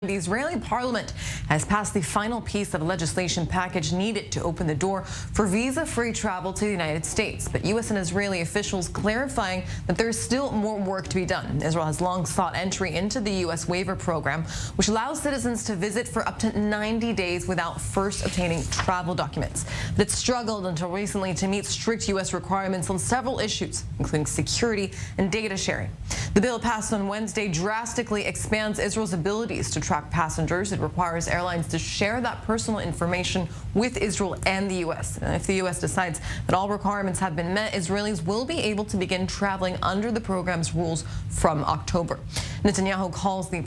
The Israeli parliament has passed the final piece of a legislation package needed to open the door for visa-free travel to the United States. But U.S. and Israeli officials clarifying that there is still more work to be done. Israel has long sought entry into the U.S. Waiver Program, which allows citizens to visit for up to 90 days without first obtaining travel documents. But it struggled until recently to meet strict U.S. requirements on several issues, including security and data sharing. The bill passed on Wednesday drastically expands Israel's abilities to track passengers. It requires airlines to share that personal information with Israel and the U.S. And if the U.S. decides that all requirements have been met, Israelis will be able to begin traveling under the program's rules from October. Netanyahu calls the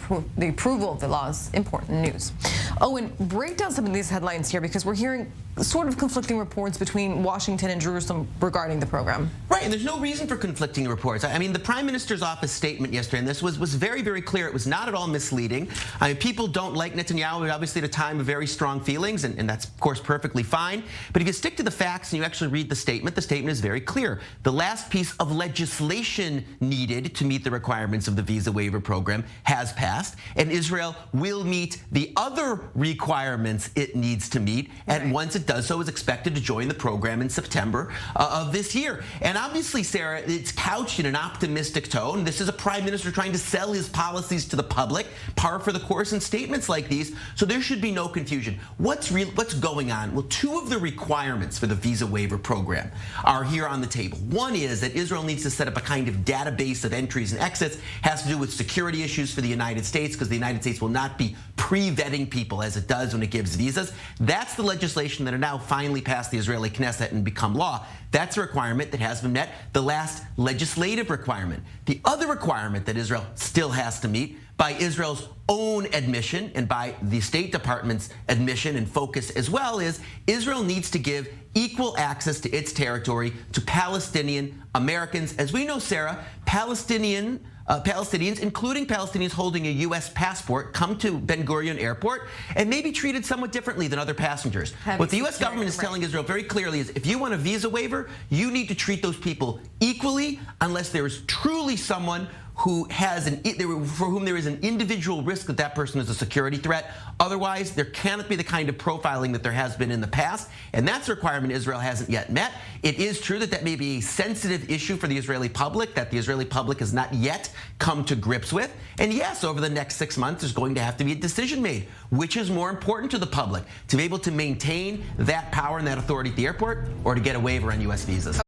approval of the laws important news. Owen, break down some of these headlines here, because we're hearing sort of conflicting reports between Washington and Jerusalem regarding the program. Right, and there's no reason for conflicting reports. I mean, the Prime Minister's office statement yesterday, and this was very, very clear. It was not at all misleading. I mean, people don't like Netanyahu, obviously at a time of very strong feelings, and that's, of course, perfectly fine. But if you stick to the facts and you actually read the statement is very clear. The last piece of legislation needed to meet the requirements of the visa waiver program has passed, and Israel will meet the other requirements it needs to meet, and once it does so, is expected to join the program in September of this year. And obviously, Sarah, it's couched in an optimistic tone. This is a prime minister trying to sell his policies to the public, par for the course in statements like these, so there should be no confusion. What's going on? Well, two of the requirements for the visa waiver program are here on the table. One is that Israel needs to set up a kind of database of entries and exits, has to do with security issues for the United States, because the United States will not be pre-vetting people as it does when it gives visas. That's the legislation that are now finally passed the Israeli Knesset and become law. That's a requirement that has been met, the last legislative requirement. The other requirement that Israel still has to meet, by Israel's own admission and by the State Department's admission and focus as well, is Israel needs to give equal access to its territory to Palestinian Americans. As we know, Sarah, Palestinians, including Palestinians holding a U.S. passport, come to Ben Gurion Airport and may be treated somewhat differently than other passengers. What the U.S. government is telling Israel very clearly is, if you want a visa waiver, you need to treat those people equally, unless there is truly someone who has for whom there is an individual risk that that person is a security threat. Otherwise, there cannot be the kind of profiling that there has been in the past, and that's a requirement Israel hasn't yet met. It is true that that may be a sensitive issue for the Israeli public, that the Israeli public has not yet come to grips with. And yes, over the next 6 months, there's going to have to be a decision made. Which is more important to the public, to be able to maintain that power and that authority at the airport, or to get a waiver on U.S. visas?